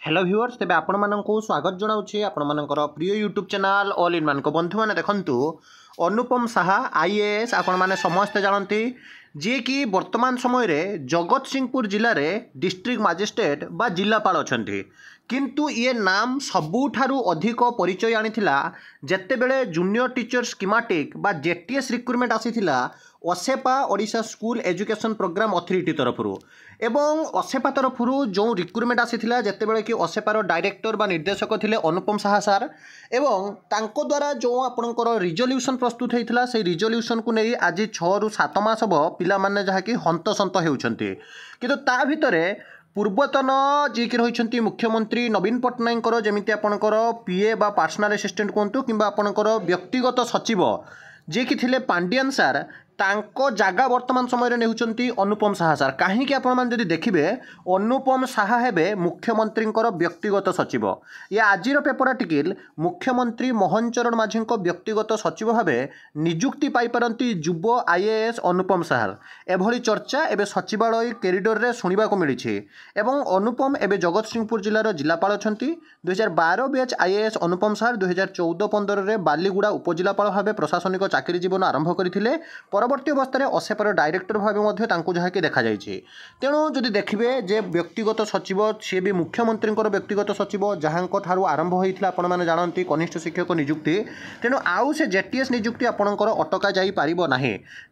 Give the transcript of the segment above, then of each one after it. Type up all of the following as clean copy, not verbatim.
Hello viewers तेज आपण मानक स्वागत जनाऊँगी आपण प्रिय YouTube channel all in one को बंधु मैंने देखु अनुपम साहा आईएएस आपण मैंने समस्ते जानती जी कि वर्तमान समय रे जगत सिंहपुर जिले में डिस्ट्रिक्ट मजिस्ट्रेट बा जिलापाल अच्छा किंतु ये नाम सबुठारु अधिक परिचय आनीला जेतेबेले जूनियर टीचर स्कीमेटिक बा जेटीएस रिक्रुटमेंट आसीथिला OSEPA Odisha school education programme authority तरफ एवं ओसेपा तरफ जो रिक्रुटमेंट आसीथिला जेतेबेले कि ओसेपार डायरेक्टर बा निर्देशक थिले अनुपम साहा सार एवं तांको द्वारा जो आपणकर रिजोल्यूशन प्रस्तुत होता से रिजोल्यूशन को नहीं आज 6 ରୁ 7 मास हम पिला माने जहाँकि हंतसंत होउछंती किंतु ता भितरे पूर्वतन जी कि रही मुख्यमंत्री नवीन पट्टनायक जमीती आपणकर पीए बा पर्सनल असिस्टेंट कहतु कि आपणकर व्यक्तिगत सचिव जी कि थिले पांडियन सार तांको जागा वर्तमान समय नेउछंती अनुपम साहा सार कहीं आपण मैंने जब देखिए अनुपम साहा हेबे मुख्यमंत्री व्यक्तिगत सचिव ये आजिर पेपर आर्टिकल मुख्यमंत्री मोहन चरण माझी व्यक्तिगत सचिव भाव निजुक्ति पाइपारती युव आईएएस अनुपम साहा एभली चर्चा एवं सचिवालय कैरिडोर रे सुनिबा को मिली एवं अनुपम एवं जगत सिंहपुर जिलार जिलापाल अच्छा 2012 बैच आईएएस अनुपम साहा 2014-15 बालीगुड़ा उपजिलापाल भाव प्रशासनिक चाकरी जीवन आरंभ करते परवर्ती अवस्था ओसेपार डायरेक्टर भाव जहाँकि देखा तेणु जदि देखिए जे व्यक्तिगत सचिव सी भी मुख्यमंत्री व्यक्तिगत सचिव जहाँ ठारू आरंभ होता आपण मैंने जानती कनिष्ठ शिक्षक निजुक्ति तेणु आउ से जेटीएस निजुक्ति आपणकर अटका जापर ना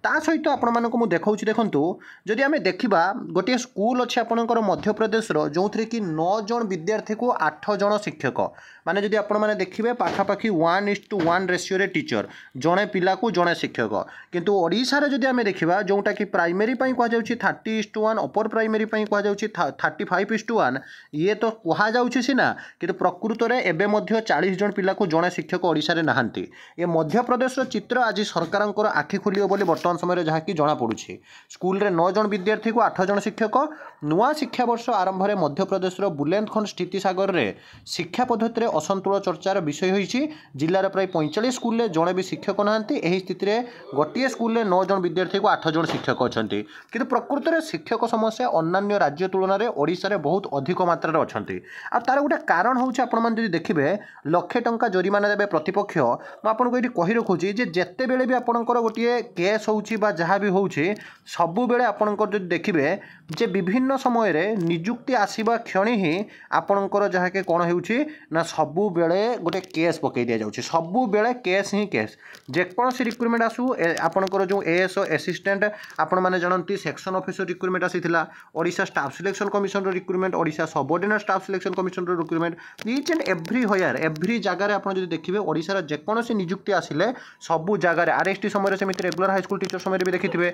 ता सहित आपण मानक देखा देखु जदि आम देखा गोटे स्कूल अच्छे आपणकर मध्यप्रदेश जो थी कि 9 जन विद्यार्थी को 8 जन शिक्षक माने जदि आपण मैंने देखिए पाखापाखि 1:1 रेशियो टीचर जड़े पिला को जड़े शिक्षक किंतु ओडिशारे जदि आम देखा जोटा कि प्राइमेरी कहुच्छी 30:1 अपर प्राइमेरी कहुच्छी 35:1 ये तो कहुच्छी सीना कि प्रकृत में एवं 40 जन पिला को जड़े शिक्षक ओडिशारे नहांती ये मध्यप्रदेश चित्र आज सरकार आखि खोल बर्तमान समय जहाँ कि जमापड़ी स्कूल रे 9 जन विद्यार्थी को 8 जन शिक्षक नुआ शिक्षा वर्ष आरंभ में मध्यप्रदेश बुलेंदखंड स्थितिसागर में शिक्षा पद्धति में असंतुलन चर्चार विषय होती जिलार प्राय 45 स्कूल में जड़े भी शिक्षक नहांती एही स्थिति में गोटे स्कूल में 9 जन विद्यार्थी को 8 जन शिक्षक अच्छा कि प्रकृत में शिक्षक समस्या अन्य राज्य तुलन में ओडिशा रे बहुत अधिक मात्रा अच्छा आ तार गोटे कारण हूँ आपड़ी देखिए लक्षे टंका जरिमाना देवे प्रतिपक्ष मुझे ये कही रखुच्छी जिते बड़े भी आपंकर गोटे केस हो जहाँ भी हो सबु बेले आपंकर देखिए जे विभिन्न समय रे निजुक्ति आसवा क्षण ही आपणकर जहाँकि कौन हो सबु बेले गोटे केस पकई दि जाऊँगी सबु बेले केस ही केस जेकोसी रिक्रुटमेंट आसू आपणकर जो एएसओ असिस्टेंट आपण मैंने जानती सेक्शन ऑफिसर रिक्रुटमेंट आसीथिला Odisha staff selection commission recruitment Odisha subordinate staff selection commission recruitment each and every होयर एव्री जगार आप देखिए ओडिशार जेकोसी निजुक्ति आसिले सबु जगार आरएसटी समय सेमती रेगुलर हाईस्कल टीचर समय भी देखिए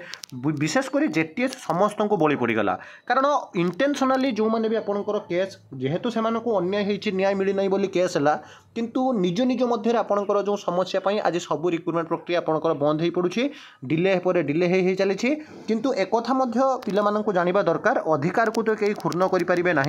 विशेषकर जेटीएस समस्त को बलि पड़गला कारण इंटेंशनली जो मैंने भी आपंकर केस जेहेतु से अन्याय न्याय मिलना बोली केस है किंतु निज निज मध्य आपंकर जो समस्या आज सब रिक्रुटमेंट प्रक्रिया आपंकर बंद हो पड़ुछि डिले पर डिले हो चली किंतु एक पिला जानिबा दरकार अधिकार को तो कहीं क्षुण्ण करें ना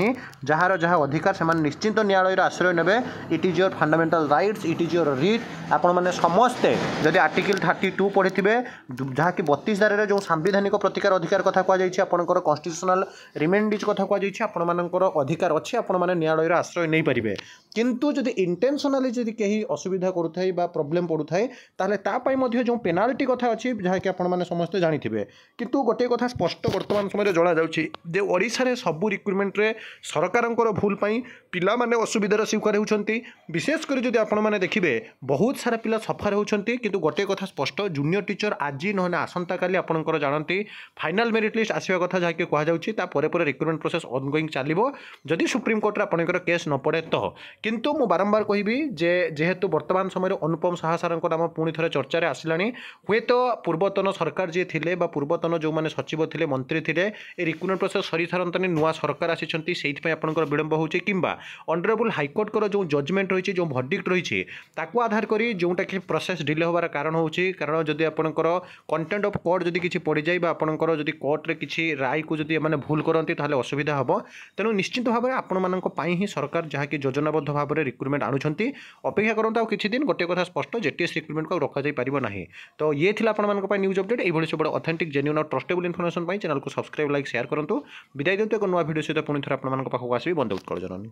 जार जहाँ अधिकार से निश्चिंत न्यायालय आश्रय नेबे it is your fundamental rights it is your writ आपण मैंने समस्ते जदि आर्टिकल 32 पढ़ी जहाँकि 32 धारे जो सांविधानिक प्रतिकार अधिकार कथा कहर कन्स्टिट्यूशनल रिमेंडीज कथा कहर अधिकार अच्छे आपण मैंने न्यायालय आश्रय नहीं पारे किंतु जदि इंटेंशनली जदि कहीं असुविधा करुए प्रोब्लेम पड़ुए ताले जो पेनाल्टी कथा अच्छी जहाँकि आपण मैंने समस्ते जानिथिबे किंतु गोटे कथा स्पष्ट वर्तमान समय जना जाउछि जे ओडिशा रे सब रिक्रुटमेंट रे सरकारंकर भूल पई पिला माने असुविधार शिकार होउछंती विशेषकर जदि आपण माने देखिबे बहुत सारा पिला सफर होउछंती किंतु गोटे कथा स्पष्ट जूनियर टीचर आज नहने आसंता काली आपणकर जानती फाइनल मेरिट लिस्ट आसीबा कथा जहाँकि कह जाउछि ता परे परे रिक्रुटमेंट प्रोसेस ऑनगोइंग चलिबो जदि सुप्रीम कोर्ट रे आपणकर केस न पड़े तो किंतु मु बारंबार कहबी जे जेहेतु वर्तमान समय अनुपम साहा सारंको नाम पुणी थरे चर्चा रे आसिलानी हुए तो पूर्वतन सरकार जी थिले बा पूर्वतन जो माने सचिव थिले मंत्री थिले ए रिक्रुटमेंट प्रोसेस सरी सारंतनी नुआ सरकार आसिछंती सेहि पय आपनकर विलंब होउछि किंबा ऑनरेबल हाईकोर्ट कर जो जजमेंट रही जो भर्डिक्ट रही ताकू आधार करी जोटा कि प्रोसेस डिले होबार कारण होउछि कारण जदि आपनकर कंटेंट ऑफ कोर्ट जदि किछि पड़ी जाय बा आपनकर जदि कोर्ट रे किछि राय को जदि माने भूल करंती ताले असुविधा हबो तेनु निश्चित भाव में आपण मानक पई ही सरकार जहाँ कि योजनाबद्ध भाव में रिक्रुटमेंट आणुछंती अपेक्षा करंतु आ किछि दिन गोटे कथा स्पष्ट जेटीएस रिक्रुटमेंट को रखा जाय परिबो नाही तो ये थिला आपण मानक पई न्यूज अपडेट एभली सब ऑथेंटिक जेन्युइन और ट्रस्टेबल इन्फॉर्मेशन पई चैनल को सब्सक्राइब लाइक शेयर करंतु विदाय दियंतु एक नवा वीडियो सहित पुणी थोड़ा आपण मानक पाखକୁ ଆସିବି बंद उत्कल जननी।